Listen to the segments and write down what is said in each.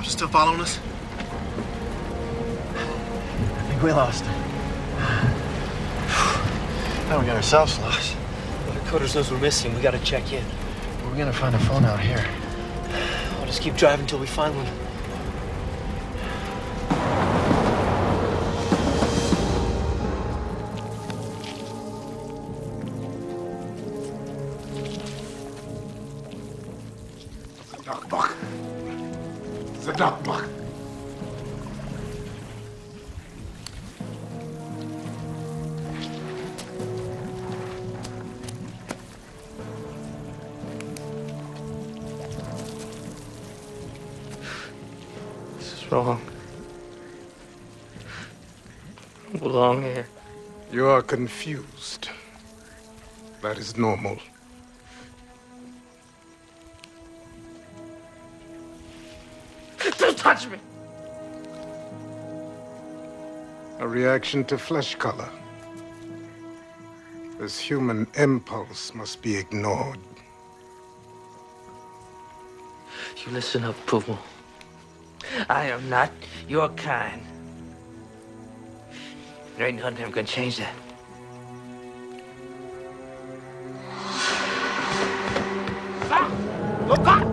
cops are still following us? I think we lost him. Now we got ourselves lost. Well, Dakota knows we're missing. We gotta check in. We're gonna find a phone out here. I'll just keep driving until we find one. Bach. The Doc Bach. This is wrong. I don't belong here. You are confused. That is normal. Don't touch me! A reaction to flesh color. This human impulse must be ignored. You listen up, Puma. I am not your kind. There ain't nothing ever gonna change that. Stop! Look up!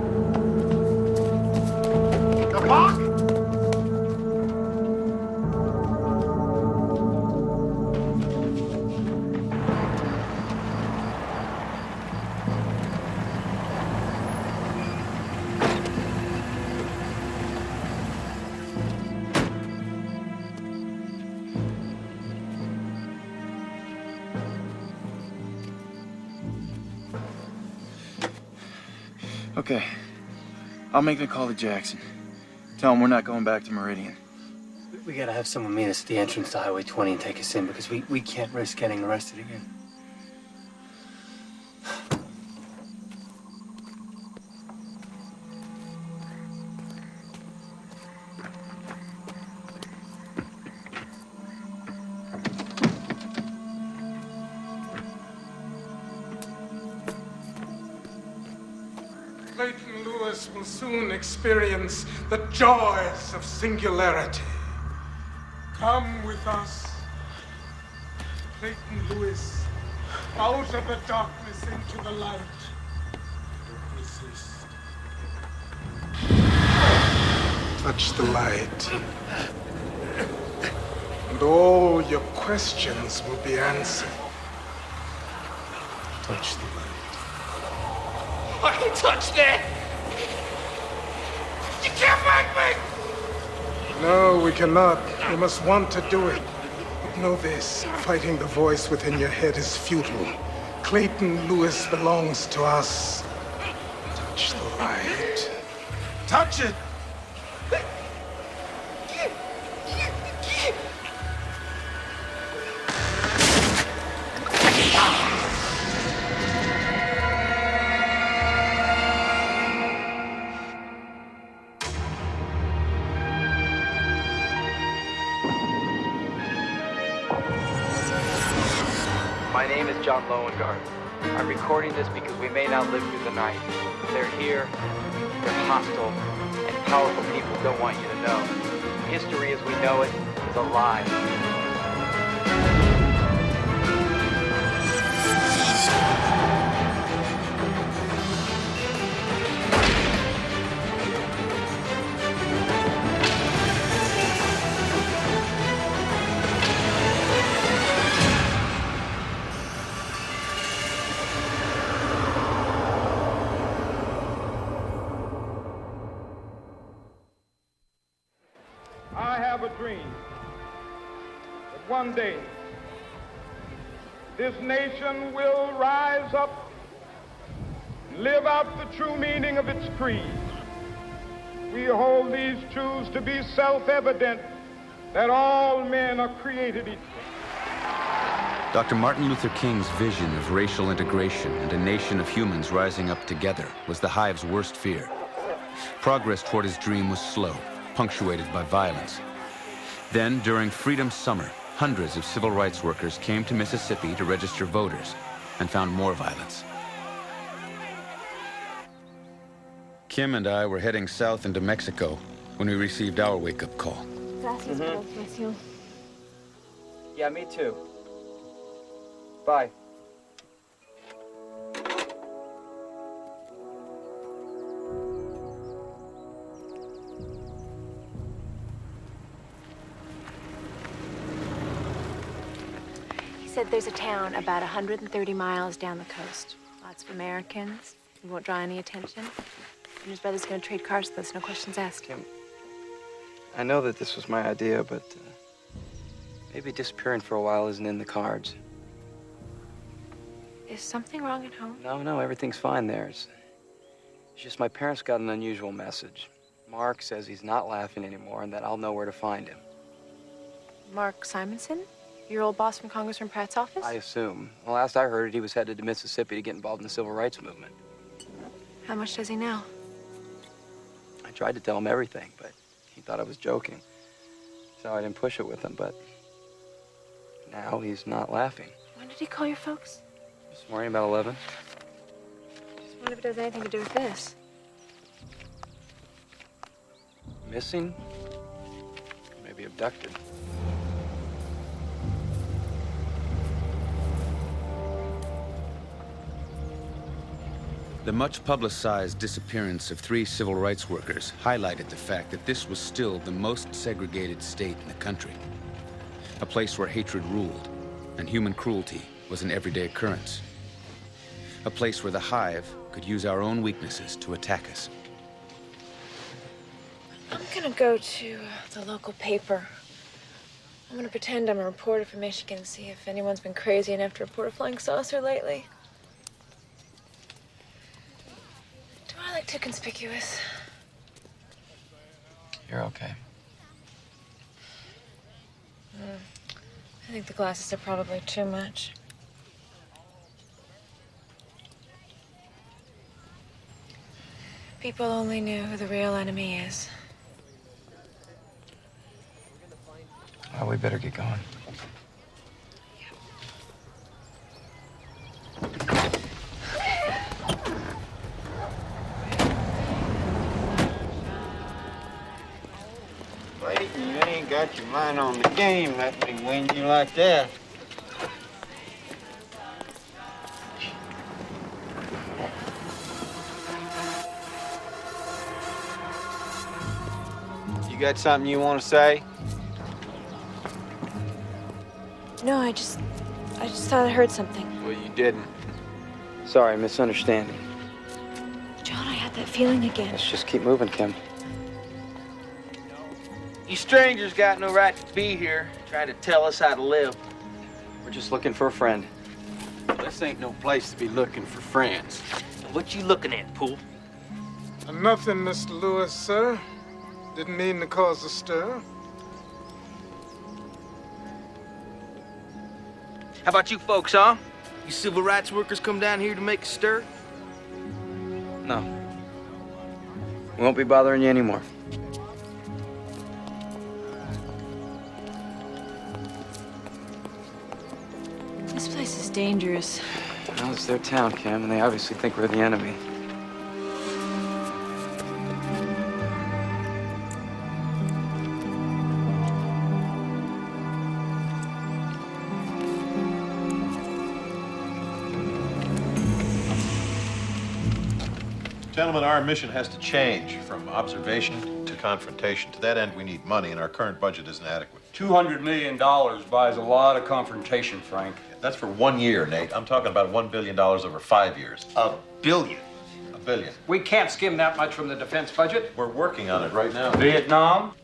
The block! Okay. I'll make the call to Jackson. Tell him we're not going back to Meridian. We gotta have someone meet us at the entrance to Highway 20 and take us in because we can't risk getting arrested again. Clayton Lewis will soon experience the joys of singularity. Come with us. Clayton Lewis, out of the darkness into the light. Don't resist. Touch the light. And all your questions will be answered. Touch the light. I can touch that! You can't make me! No, we cannot. We must want to do it. But know this, fighting the voice within your head is futile. Clayton Lewis belongs to us. Touch the light. Touch it! My name is John Loengard. I'm recording this because we may not live through the night. They're here, they're hostile, and powerful people don't want you to know. History as we know it is a lie. I have a dream that one day this nation will rise up and live out the true meaning of its creed. We hold these truths to be self-evident that all men are created equal. Dr. Martin Luther King's vision of racial integration and a nation of humans rising up together was the Hive's worst fear. Progress toward his dream was slow, punctuated by violence. Then, during Freedom Summer, hundreds of civil rights workers came to Mississippi to register voters and found more violence. Kim and I were heading south into Mexico when we received our wake-up call. Gracias por la información. Yeah, me too. Bye. He said there's a town about 130 miles down the coast. Lots of Americans. We won't draw any attention. And his brother's gonna trade cars with us, no questions asked. Kim, I know that this was my idea, but maybe disappearing for a while isn't in the cards. Is something wrong at home? No, everything's fine there. It's just my parents got an unusual message. Mark says he's not laughing anymore and that I'll know where to find him. Mark Simonson? Your old boss from Congressman Pratt's office? I assume. Well, last I heard, he was headed to Mississippi to get involved in the civil rights movement. How much does he know? I tried to tell him everything, but he thought I was joking. So I didn't push it with him, but now he's not laughing. When did he call your folks? This morning about 11. Just wonder if it has anything to do with this. Missing? Maybe abducted. The much-publicized disappearance of 3 civil rights workers highlighted the fact that this was still the most segregated state in the country. A place where hatred ruled and human cruelty was an everyday occurrence. A place where the Hive could use our own weaknesses to attack us. I'm gonna go to the local paper. I'm gonna pretend I'm a reporter from Michigan, see if anyone's been crazy enough to report a flying saucer lately. Do I look too conspicuous? You're okay. I think the glasses are probably too much. People only knew who the real enemy is. Well, we better get going. Lady, you ain't got your mind on the game. Let me win you like that. You got something you want to say? No, I just thought I heard something. Well, you didn't. Sorry, misunderstanding. John, I had that feeling again. Let's just keep moving, Kim. You strangers got no right to be here, trying to tell us how to live. We're just looking for a friend. This ain't no place to be looking for friends. What you looking at, Poole? Nothing, Mr. Lewis, sir. Didn't mean to cause a stir. How about you folks, huh? You civil rights workers come down here to make a stir? No. We won't be bothering you anymore. This place is dangerous. Well, it's their town, Kim, and they obviously think we're the enemy. Gentlemen, our mission has to change from observation to confrontation. To that end, we need money, and our current budget isn't adequate. $200 million buys a lot of confrontation, Frank. That's for 1 year, Nate. I'm talking about $1 billion over 5 years. $1 billion. $1 billion. We can't skim that much from the defense budget. We're working on it right now. Vietnam?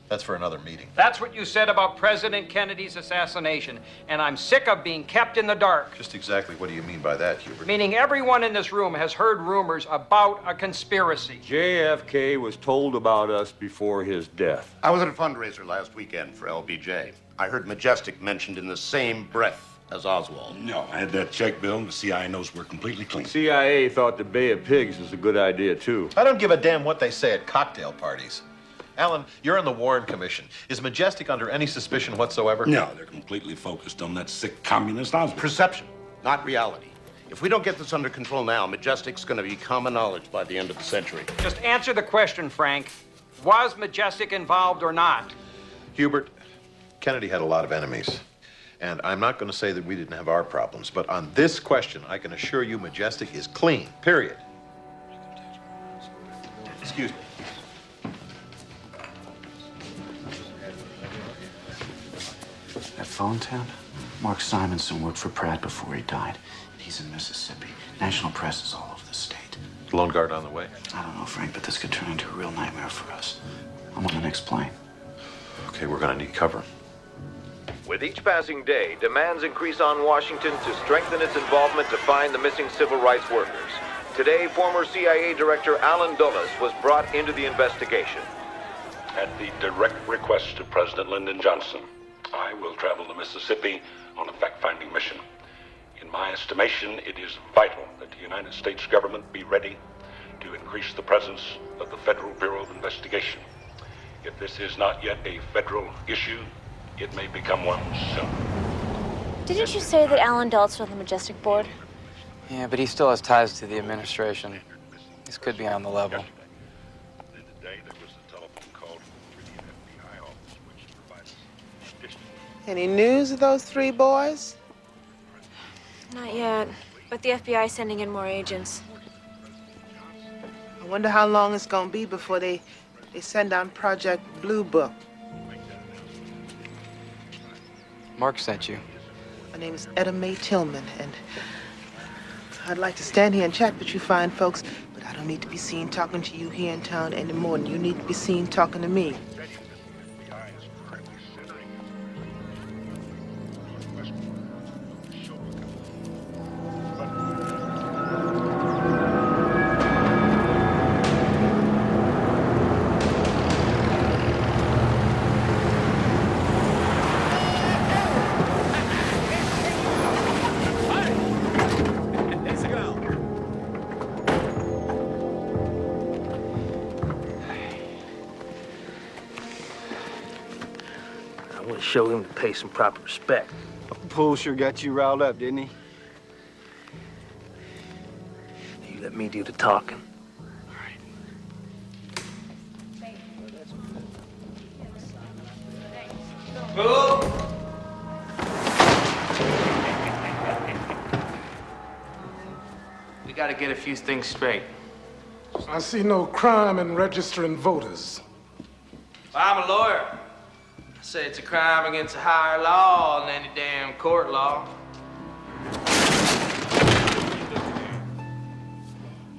That's for another meeting. That's what you said about President Kennedy's assassination, and I'm sick of being kept in the dark. Just exactly what do you mean by that, Hubert? Meaning everyone in this room has heard rumors about a conspiracy. JFK was told about us before his death. I was at a fundraiser last weekend for LBJ. I heard Majestic mentioned in the same breath as Oswald. No, I had that check bill, and the CIA knows we're completely clean. CIA thought the Bay of Pigs was a good idea, too. I don't give a damn what they say at cocktail parties. Alan, you're on the Warren Commission. Is Majestic under any suspicion whatsoever? No, they're completely focused on that sick communist Oswald. Perception, not reality. If we don't get this under control now, Majestic's going to be common knowledge by the end of the century. Just answer the question, Frank. Was Majestic involved or not? Hubert, Kennedy had a lot of enemies. And I'm not going to say that we didn't have our problems, but on this question, I can assure you Majestic is clean, period. Excuse me. That phone tap? Mark Simonson worked for Pratt before he died. He's in Mississippi. National press is all over the state. Loengard on the way. I don't know, Frank, but this could turn into a real nightmare for us. I'm on the next plane. Okay, we're going to need cover. With each passing day, demands increase on Washington to strengthen its involvement to find the missing civil rights workers. Today, former CIA Director Alan Dulles was brought into the investigation. At the direct request of President Lyndon Johnson, I will travel to Mississippi on a fact-finding mission. In my estimation, it is vital that the United States government be ready to increase the presence of the Federal Bureau of Investigation. If this is not yet a federal issue, it may become one soon. Didn't you say that Alan Dulles was on the Majestic board? Yeah, but he still has ties to the administration. This could be on the level. Any news of those three boys? Not yet, but the FBI is sending in more agents. I wonder how long it's gonna be before they send on Project Blue Book. Mark sent you. My name is Etta Mae Tillman, and I'd like to stand here and chat with you fine folks, but I don't need to be seen talking to you here in town anymore, and you need to be seen talking to me. Show him to pay some proper respect. Poole sure got you riled up, didn't he? You let me do the talking. All right. We gotta get a few things straight. I see no crime in registering voters. I'm a lawyer. I say it's a crime against a higher law than any damn court law.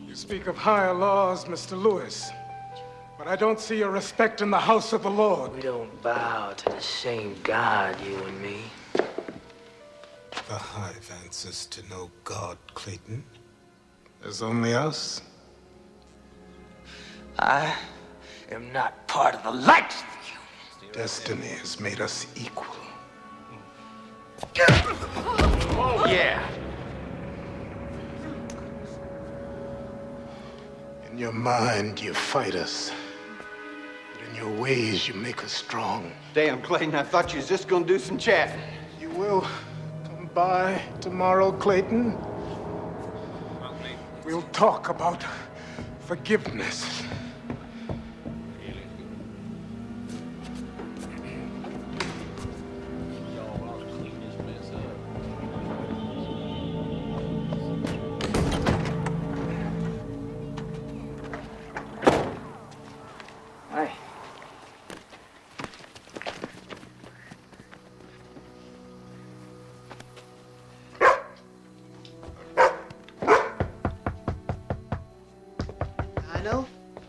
You speak of higher laws, Mr. Lewis, but I don't see your respect in the house of the Lord. We don't bow to the same God, you and me. The Hive answers to no God, Clayton. There's only us. I am not part of the likes of you. Destiny has made us equal. Oh, yeah. In your mind, you fight us. But in your ways, you make us strong. Damn, Clayton, I thought you was just gonna do some chatting. You will come by tomorrow, Clayton. We'll talk about forgiveness.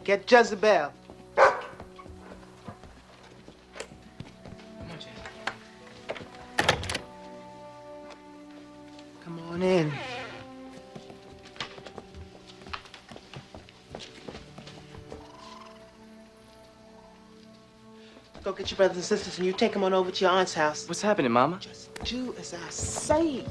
Get Jezebel. Come on, Jay. Come on in. Go get your brothers and sisters and you take them on over to your aunt's house. What's happening, Mama? Just do as I say.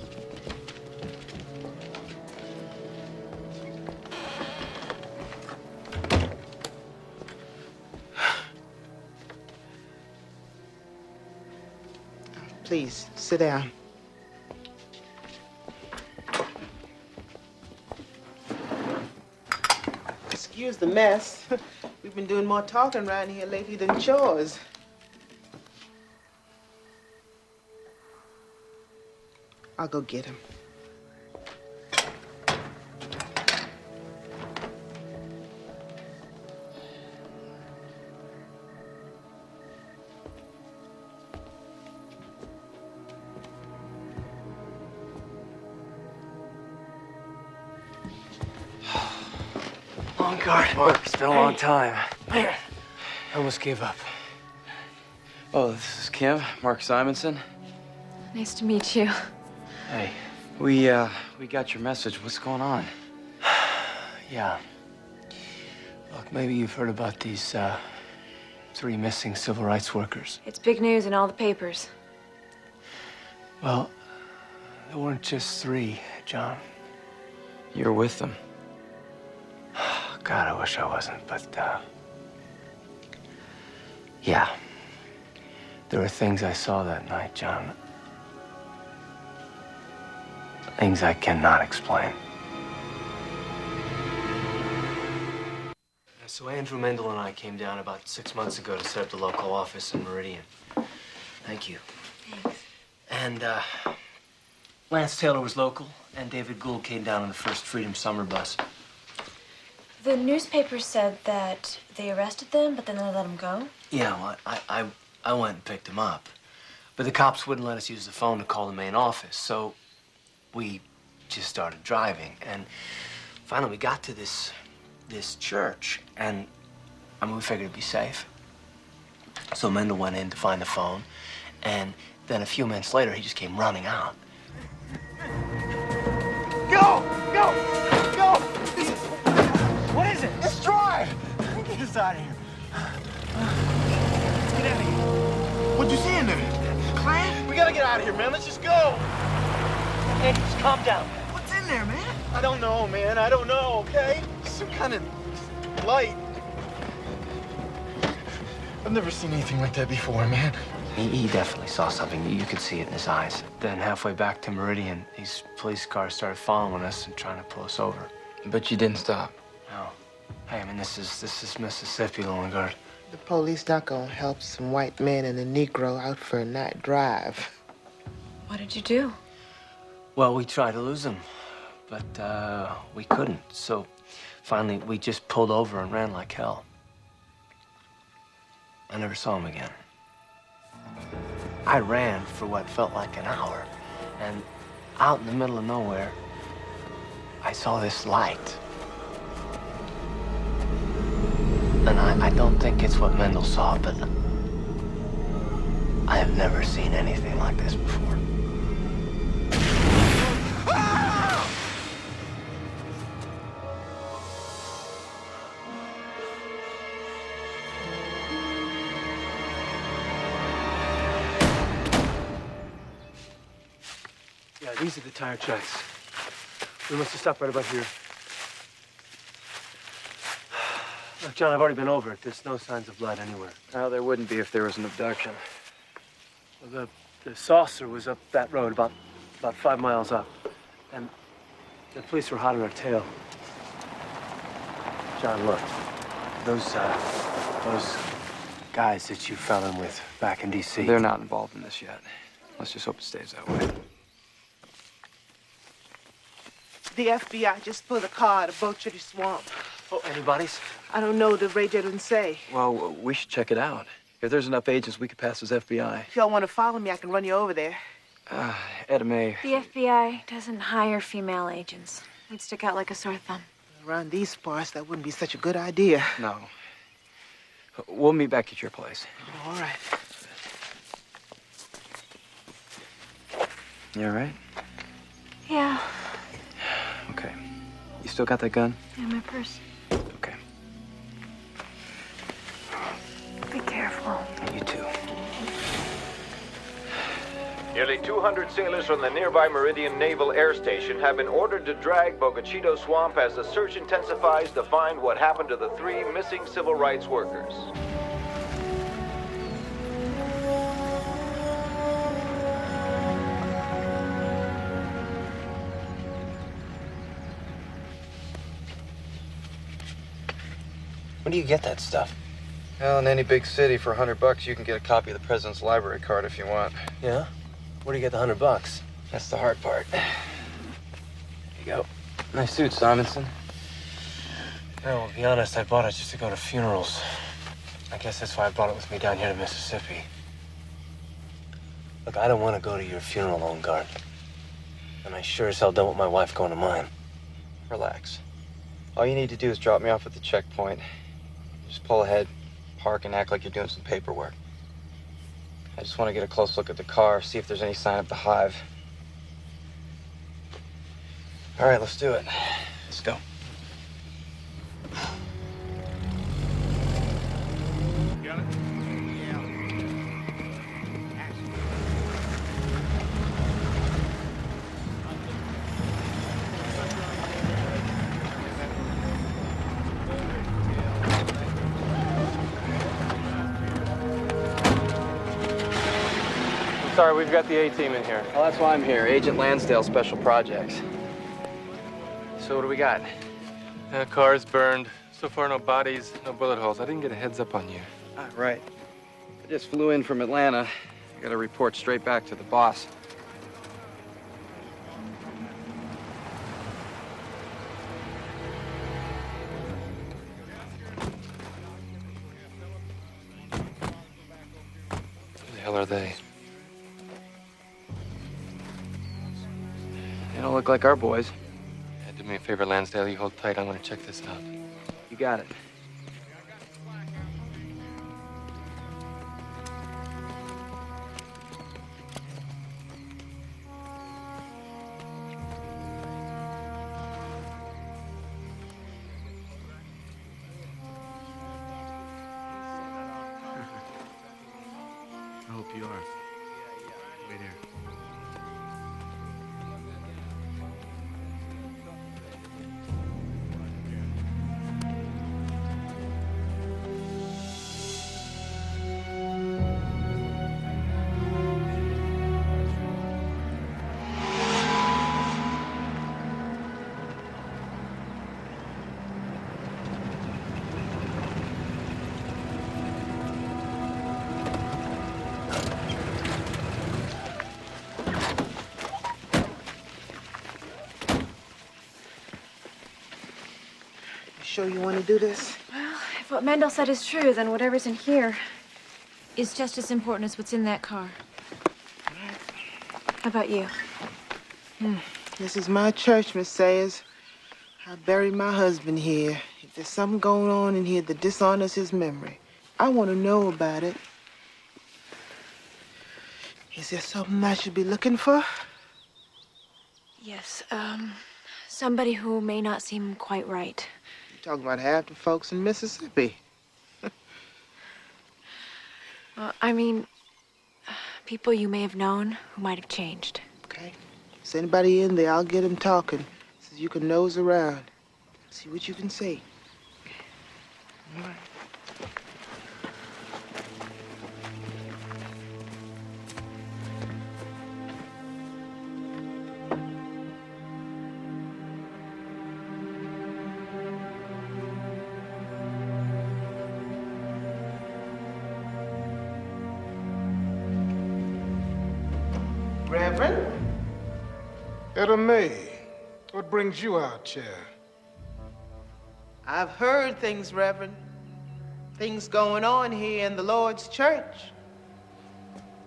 Please, sit down. Excuse the mess. We've been doing more talking around here lately than chores. I'll go get him. Loengard. Mark, it's been a long time. I almost gave up. Oh, this is Kim, Mark Simonson. Nice to meet you. Hey, we got your message. What's going on? Yeah. Look, maybe you've heard about these 3 missing civil rights workers. It's big news in all the papers. Well, there weren't just 3, John. You're with them. God, I wish I wasn't, but, yeah. There were things I saw that night, John. Things I cannot explain. So Andrew Mendel and I came down about 6 months ago to set up the local office in Meridian. Thank you. Thanks. And, Lance Taylor was local, and David Gould came down on the first Freedom Summer bus. The newspaper said that they arrested them, but then they let them go. Yeah, well, I went and picked them up. But the cops wouldn't let us use the phone to call the main office, so we just started driving. And finally, we got to this church, and I mean, we figured it'd be safe. So Mendel went in to find the phone, and then a few minutes later, he just came running out. Go! Go! Go! What is it? Let's drive! Get us out of here. Let's get out of here. What'd you see in there? Clan? We gotta get out of here, man. Let's just go. Hey, just calm down. What's in there, man? I don't know, man. I don't know, okay? Some kind of light. I've never seen anything like that before, man. He definitely saw something. You could see it in his eyes. Then halfway back to Meridian, these police cars started following us and trying to pull us over. But you didn't stop. No. Hey, I mean, this is Mississippi, Loengard. The police not gonna help some white man and a Negro out for a night drive. What did you do? Well, we tried to lose him, but we couldn't. So finally, we just pulled over and ran like hell. I never saw him again. I ran for what felt like an hour, and out in the middle of nowhere, I saw this light. And I don't think it's what Mendel saw, but I have never seen anything like this before. Yeah, these are the tire tracks. We must have stopped right about here. Look, John, I've already been over it. There's no signs of blood anywhere. Well, there wouldn't be if there was an abduction. Well, the saucer was up that road about 5 miles up. And the police were hot on our tail. John, look. Those guys that you fell in with back in D.C. They're not involved in this yet. Let's just hope it stays that way. The FBI just pulled a car out of Bochity Swamp. Oh, any bodies? I don't know. The radio didn't say. Well, we should check it out. If there's enough agents, we could pass as FBI. If y'all want to follow me, I can run you over there. Etta May. The FBI doesn't hire female agents. They'd stick out like a sore thumb. Around these parts, that wouldn't be such a good idea. No. We'll meet back at your place. All right. You all right? Yeah. Okay. You still got that gun? In my purse. Okay. Be careful. You too. Nearly 200 sailors from the nearby Meridian Naval Air Station have been ordered to drag Bogachito Swamp as the search intensifies to find what happened to the 3 missing civil rights workers. Where do you get that stuff? Well, in any big city, for $100, you can get a copy of the president's library card if you want. Yeah? Where do you get the $100? That's the hard part. Here you go. Nice suit, Simonson. No, well, to be honest, I bought it just to go to funerals. I guess that's why I brought it with me down here to Mississippi. Look, I don't want to go to your funeral, Loengard. And I sure as hell don't want my wife going to mine. Relax. All you need to do is drop me off at the checkpoint. Just pull ahead, park, and act like you're doing some paperwork. I just want to get a close look at the car, see if there's any sign of the hive. All right, let's do it. Let's go. Sorry, we've got the A-team in here. Well, that's why I'm here. Agent Lansdale, Special Projects. So what do we got? Car's burned. So far, no bodies, no bullet holes. I didn't get a heads up on you. Ah, right. I just flew in from Atlanta. I got to report straight back to the boss. Who the hell are they? They don't look like our boys. Yeah, do me a favor, Lansdale. You hold tight. I'm gonna check this out. You got it. I hope you are. Wait here. Sure you want to do this? Well, if what Mendel said is true, then whatever's in here is just as important as what's in that car. How about you? This is my church, Miss Sayers. I buried my husband here. If there's something going on in here that dishonors his memory, I want to know about it. Is there something I should be looking for? Yes, somebody who may not seem quite right. You're talking about half the folks in Mississippi. I mean, people you may have known who might have changed. Okay. If there's anybody in there, I'll get him talking so you can nose around. See what you can see. All right. Reverend? Etta May, what brings you out here? I've heard things, Reverend. Things going on here in the Lord's church.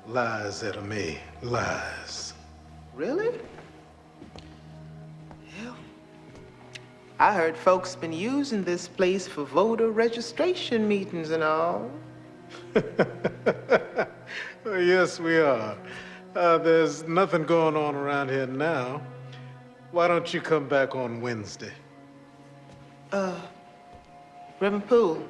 Lies, Etta May, lies. Really? Well, I heard folks been using this place for voter registration meetings and all. Yes, we are. There's nothing going on around here now. Why don't you come back on Wednesday? Reverend Poole.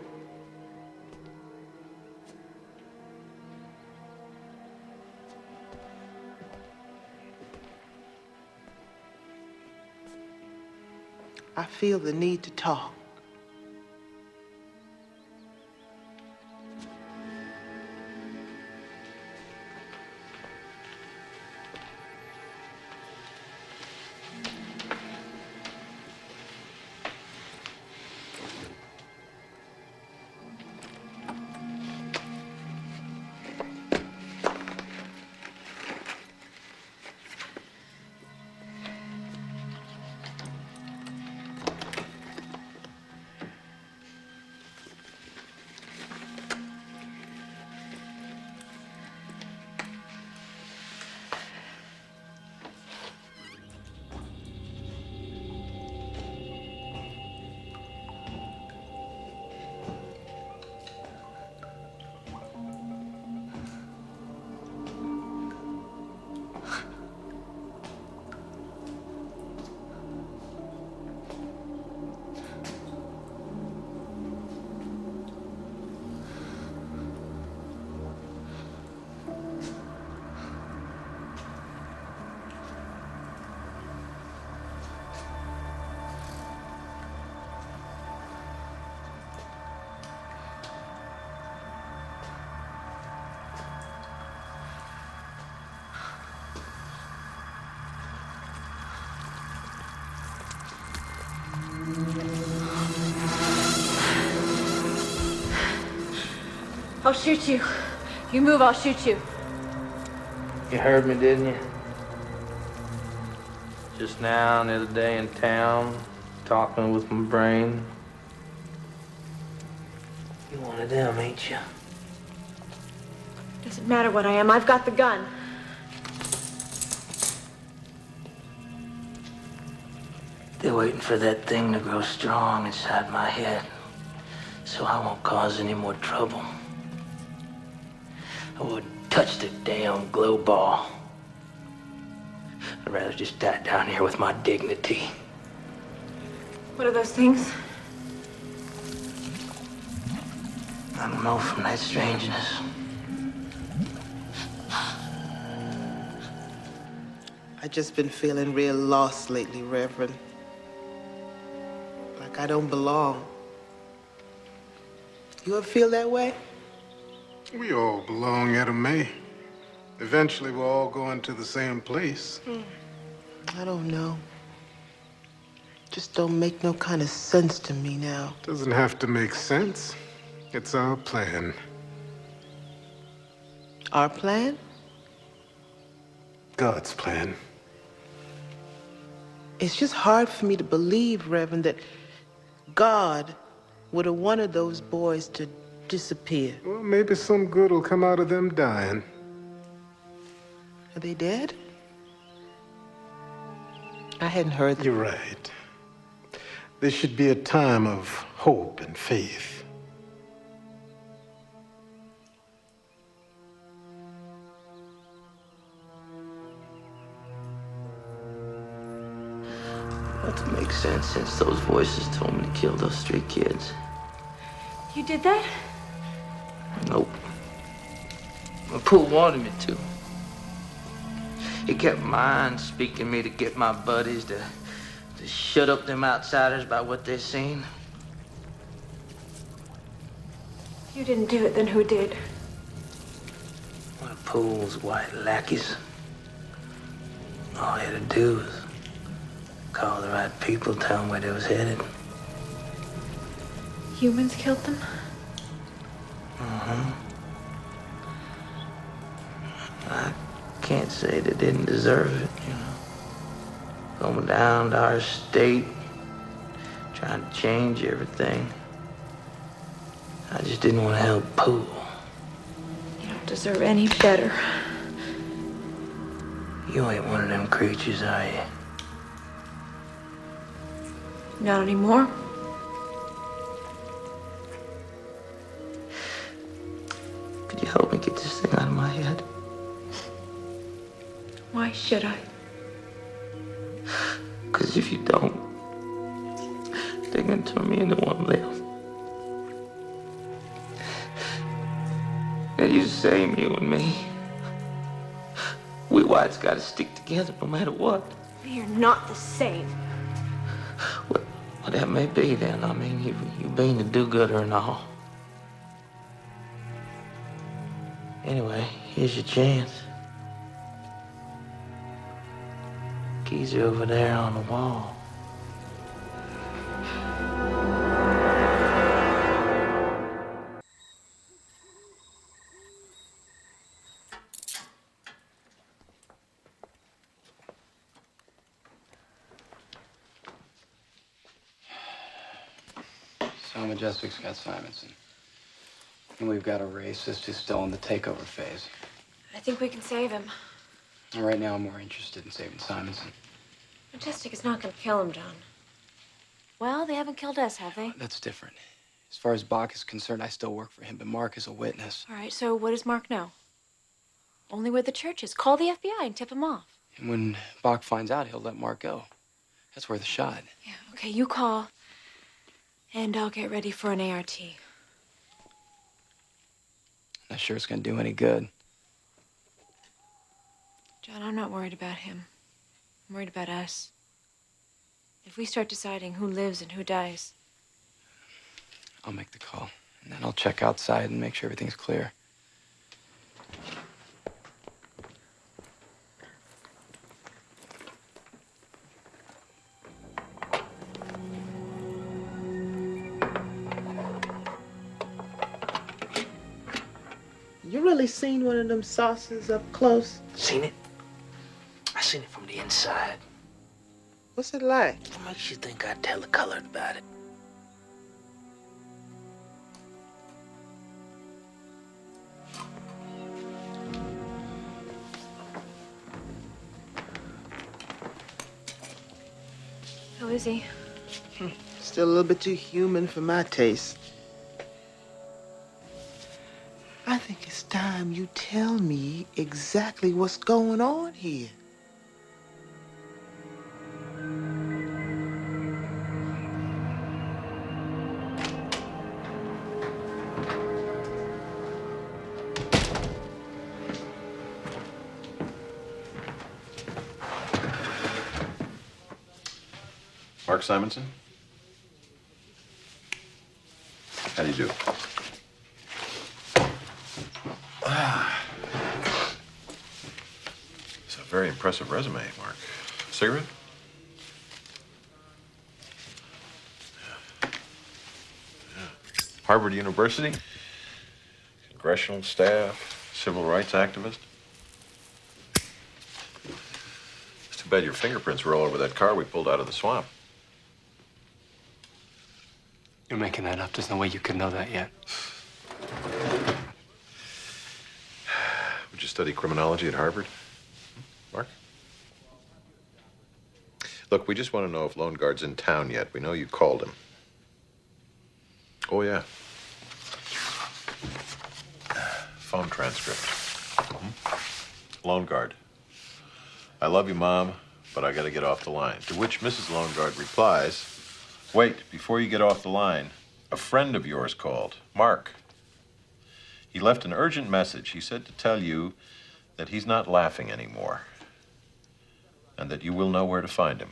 I feel the need to talk. I'll shoot you. You move, I'll shoot you. You heard me, didn't you? Just now, the other day in town, talking with my brain. You one of them, ain't you? Doesn't matter what I am, I've got the gun. They're waiting for that thing to grow strong inside my head, so I won't cause any more trouble. I wouldn't touch the damn glow ball. I'd rather just die down here with my dignity. What are those things? I don't know from that strangeness. I just been feeling real lost lately, Reverend. Like I don't belong. You ever feel that way? We all belong, Etta May. Eventually, we're all going to the same place. I don't know. Just don't make no kind of sense to me now. Doesn't have to make sense. It's our plan. Our plan? God's plan. It's just hard for me to believe, Reverend, that God would have wanted those boys to disappear. Well, maybe some good will come out of them dying. Are they dead? I hadn't heard that. You're right. There should be a time of hope and faith. That makes sense since those voices told me to kill those 3 kids. You did that? Nope. My pool wanted me to. He kept mind speaking me to get my buddies to shut up them outsiders about what they seen. You didn't do it, then who did? One of Pool's white lackeys. All he had to do was call the right people, tell them where they was headed. Humans killed them? Mm-hmm. I can't say they didn't deserve it, you know. Going down to our state, trying to change everything. I just didn't want to help Pool. You don't deserve any better. You ain't one of them creatures, are you? Not anymore. Could you help me get this thing out of my head? Why should I? Because if you don't, they're going to turn me into one of them. And you same, you and me. We whites got to stick together no matter what. We are not the same. Well, that may be then. I mean, you being a do-gooder and all. Anyway, here's your chance. Keys are over there on the wall. So Majestic's got Simonson. And we've got a racist who's still in the takeover phase. I think we can save him. And right now, I'm more interested in saving Simonson. Majestic is not going to kill him, John. Well, they haven't killed us, have they? That's different. As far as Bach is concerned, I still work for him, but Mark is a witness. All right, so what does Mark know? Only where the church is. Call the FBI and tip him off. And when Bach finds out, he'll let Mark go. That's worth a shot. Yeah, okay, you call, and I'll get ready for an ART. Not sure it's gonna do any good. John, I'm not worried about him. I'm worried about us. If we start deciding who lives and who dies. I'll make the call, and then I'll check outside and make sure everything's clear. really seen one of them saucers up close? Seen it? I seen it from the inside. What's it like? What makes you think I'd tell the colored about it? How is he? Still a little bit too human for my taste. I think it's time you tell me exactly what's going on here. Mark Simonson? How do you do? It's a very impressive resume, Mark. Cigarette? Yeah. Harvard University? Congressional staff? Civil rights activist? It's too bad your fingerprints were all over that car we pulled out of the swamp. You're making that up. There's no way you could know that yet. Would you study criminology at Harvard? Mark? Look, we just want to know if Loengard's in town yet. We know you called him. Oh, yeah. Phone transcript. Loengard. I love you, Mom, but I got to get off the line. To which Mrs. Loengard replies, wait, before you get off the line, a friend of yours called, Mark. He left an urgent message. He said to tell you that he's not laughing anymore and that you will know where to find him.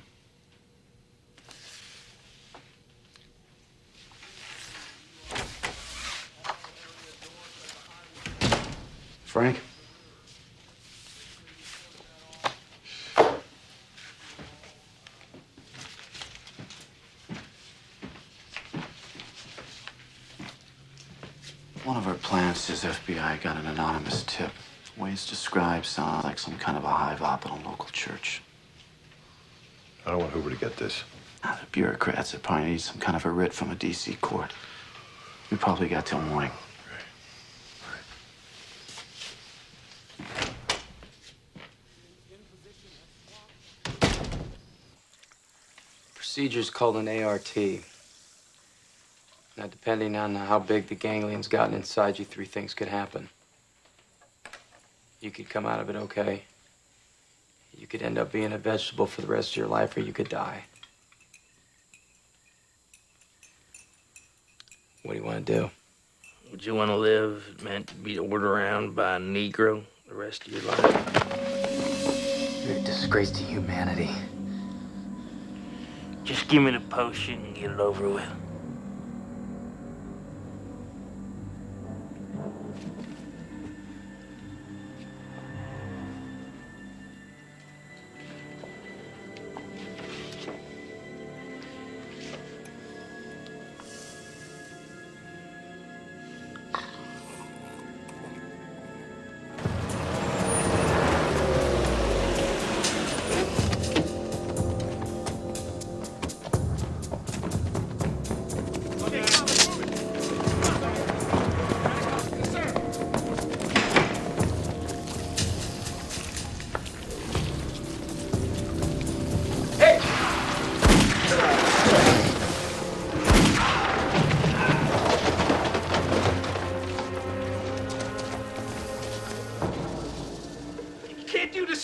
Frank? One of our plants says FBI got an anonymous tip. The way it's described sounds like some kind of a hive op in a local church. I don't want Hoover to get this. Now, the bureaucrats would probably need some kind of a writ from a D.C. court. We probably got till morning. Procedure's called an ART. Now, depending on how big the ganglion's gotten inside you, 3 things could happen. You could come out of it okay. You could end up being a vegetable for the rest of your life, or you could die. What do you want to do? Would you want to live meant to be ordered around by a Negro the rest of your life? You're a disgrace to humanity. Just give me the potion and get it over with.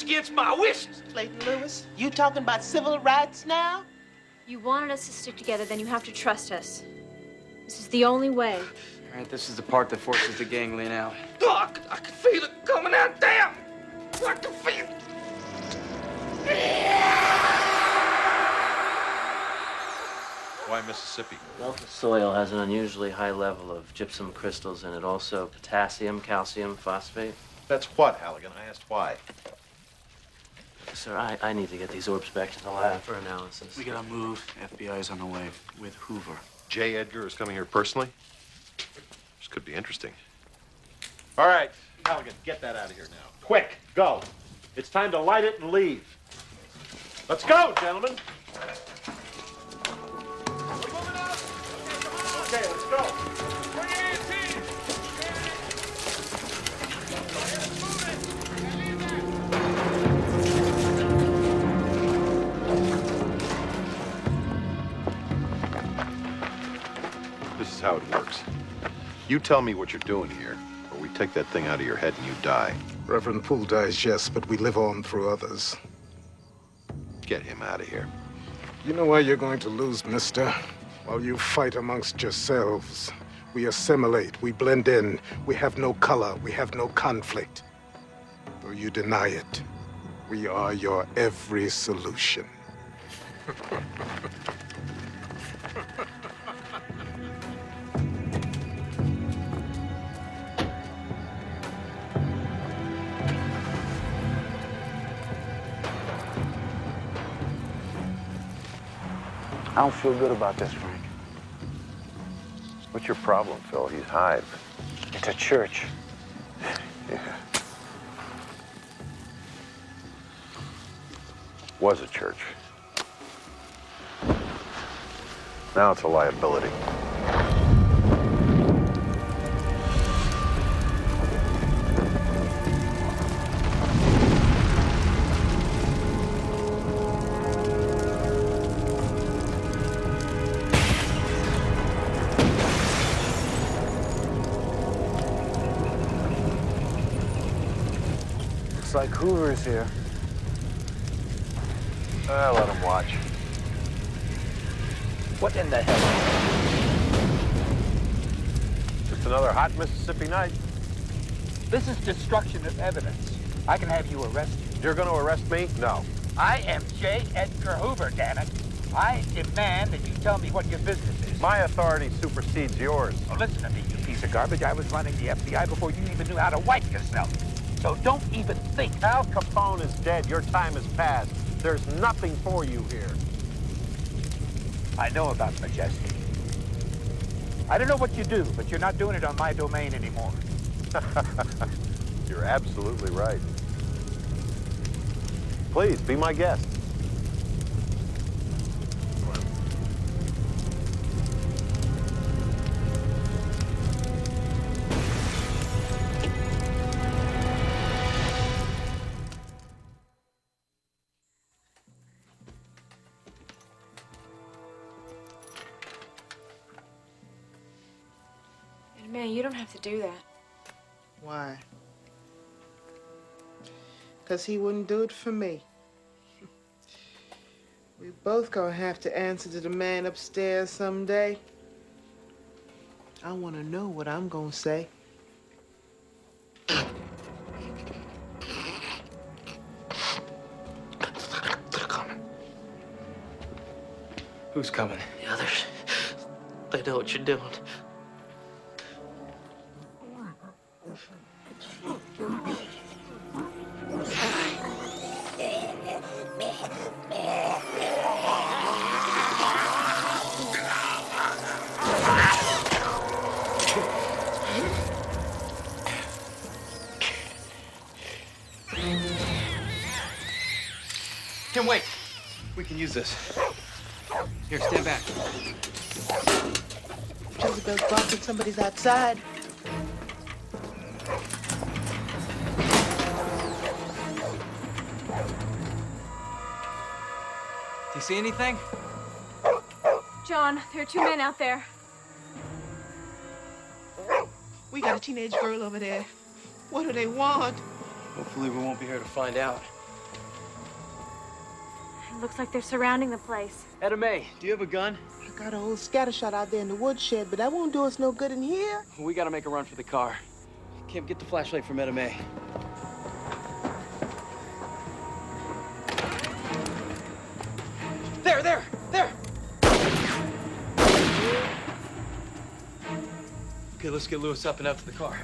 Against my wishes. Clayton Lewis, you talking about civil rights now? You wanted us to stick together, then you have to trust us. This is the only way. All right, this is the part that forces the ganglion out. Doc, I can feel it coming out. Damn! I can feel it. Why Mississippi? Well, the soil has an unusually high level of gypsum crystals in it. Also potassium, calcium, phosphate. That's what, Halligan? I asked why. Sir, I need to get these orbs back to the lab for analysis. We gotta move. FBI's on the way with Hoover. J. Edgar is coming here personally? This could be interesting. All right, Halligan, get that out of here now. Quick, go. It's time to light it and leave. Let's go, gentlemen. Okay, let's go. This is how it works. You tell me what you're doing here, or we take that thing out of your head and you die. Reverend Poole dies, yes, but we live on through others. Get him out of here. You know why you're going to lose, mister? While you fight amongst yourselves, we assimilate, we blend in, we have no color, we have no conflict. Though you deny it, we are your every solution. I don't feel good about this, Frank. What's your problem, Phil? He's Hive. It's a church. Yeah. Was a church. Now it's a liability. Looks like Hoover's here. Let him watch. What in the hell? Just another hot Mississippi night. This is destruction of evidence. I can have you arrested. You're going to arrest me? No. I am J. Edgar Hoover, damn it. I demand that you tell me what your business is. My authority supersedes yours. Oh, listen to me, you piece of garbage. I was running the FBI before you even knew how to wipe yourself. So don't even think. Al Capone is dead. Your time has passed. There's nothing for you here. I know about Majestic. I don't know what you do, but you're not doing it on my domain anymore. You're absolutely right. Please, be my guest. Man, you don't have to do that. Why? Because he wouldn't do it for me. We both gonna have to answer to the man upstairs someday. I want to know what I'm gonna say. They're coming. Who's coming? The others. They know what you're doing. Tim, wait. We can use this. Here, stand back. Jezebel's barking, somebody's outside. Do you see anything? John, there are two men out there. We got a teenage girl over there. What do they want? Hopefully we won't be here to find out. It looks like they're surrounding the place. Etta Mae, do you have a gun? I got an old scattershot out there in the woodshed, but that won't do us no good in here. We gotta make a run for the car. Kim, get the flashlight from Etta Mae. There! Okay, let's get Lewis up and out to the car.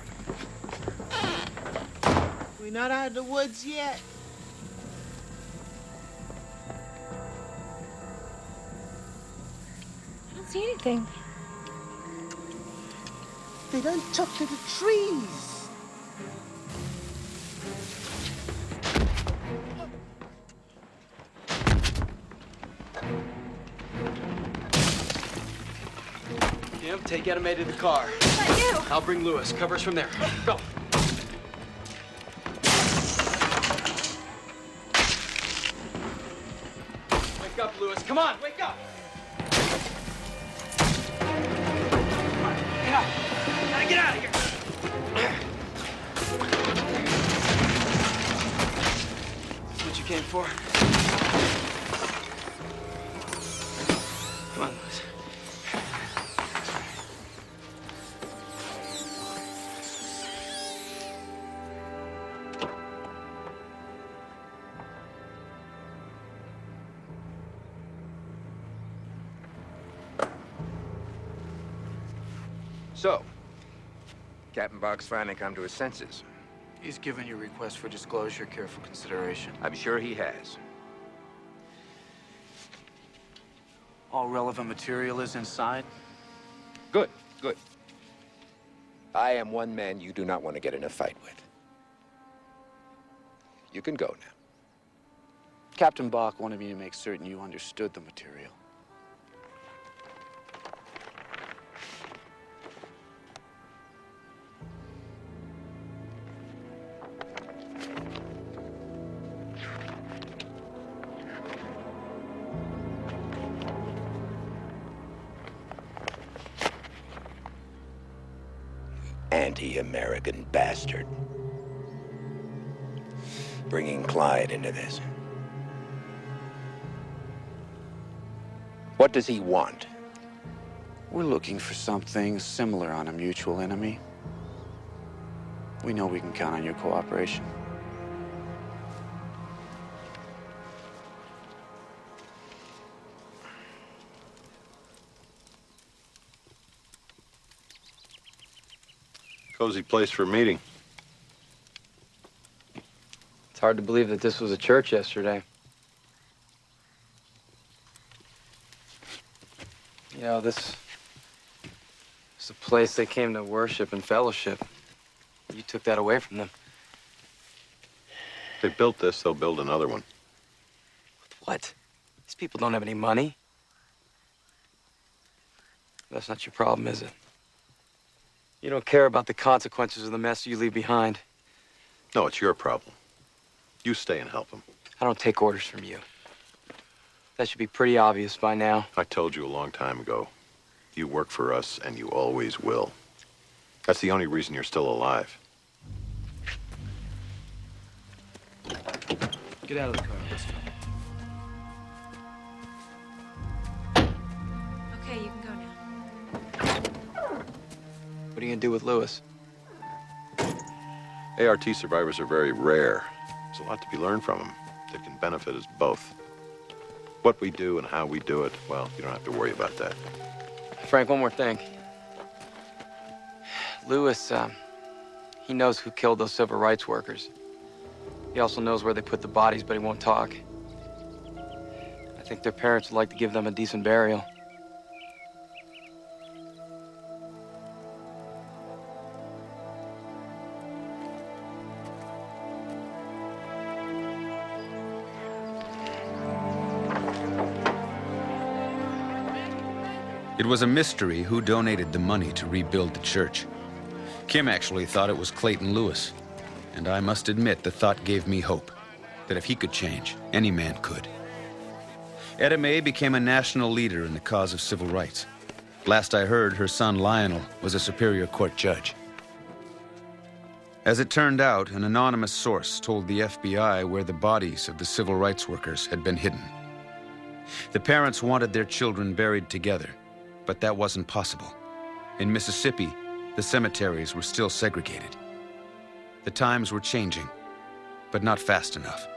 We're not out of the woods yet. I don't see anything. They done took to the trees. Kim, take Anime to the car. But you! I'll bring Lewis. Cover us from there. Go. Wake up, Lewis. Come on, wake up! Get out! Gotta get out of here! That's what you came for? Come on, Lewis. So, Captain Bach's finally come to his senses. He's given your request for disclosure careful consideration. I'm sure he has. All relevant material is inside? Good, good. I am one man you do not want to get in a fight with. You can go now. Captain Bach wanted me to make certain you understood the material. Anti-American bastard. Bringing Clyde into this. What does he want? We're looking for something similar on a mutual enemy. We know we can count on your cooperation. Cozy place for a meeting. It's hard to believe that this was a church yesterday. You know, this is a place they came to worship and fellowship. You took that away from them. If they built this, they'll build another one. What? These people don't have any money. That's not your problem, is it? You don't care about the consequences of the mess you leave behind. No, it's your problem. You stay and help them. I don't take orders from you. That should be pretty obvious by now. I told you a long time ago. You work for us, and you always will. That's the only reason you're still alive. Get out of the car. Let's go. Okay, you can go now. What are you gonna do with Lewis? ART survivors are very rare. There's a lot to be learned from them that can benefit us both. What we do and how we do it, well, you don't have to worry about that. Frank, one more thing. Lewis, he knows who killed those civil rights workers. He also knows where they put the bodies, but he won't talk. I think their parents would like to give them a decent burial. It was a mystery who donated the money to rebuild the church. Kim actually thought it was Clayton Lewis. And I must admit, the thought gave me hope that if he could change, any man could. Etta Mae became a national leader in the cause of civil rights. Last I heard, her son Lionel was a Superior Court judge. As it turned out, an anonymous source told the FBI where the bodies of the civil rights workers had been hidden. The parents wanted their children buried together, but that wasn't possible. In Mississippi, the cemeteries were still segregated. The times were changing, but not fast enough.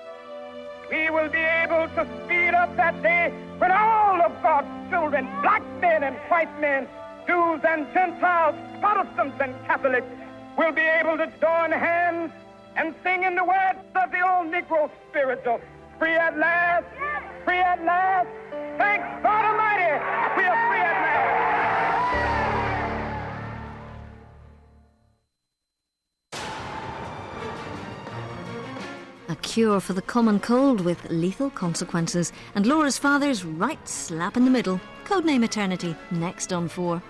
We will be able to speed up that day when all of God's children, black men and white men, Jews and Gentiles, Protestants and Catholics, will be able to join hands and sing in the words of the old Negro spiritual, free at last, free at last. Thank God Almighty, we are free at last. A cure for the common cold with lethal consequences. And Laura's father's right slap in the middle. Codename Eternity, next on 4.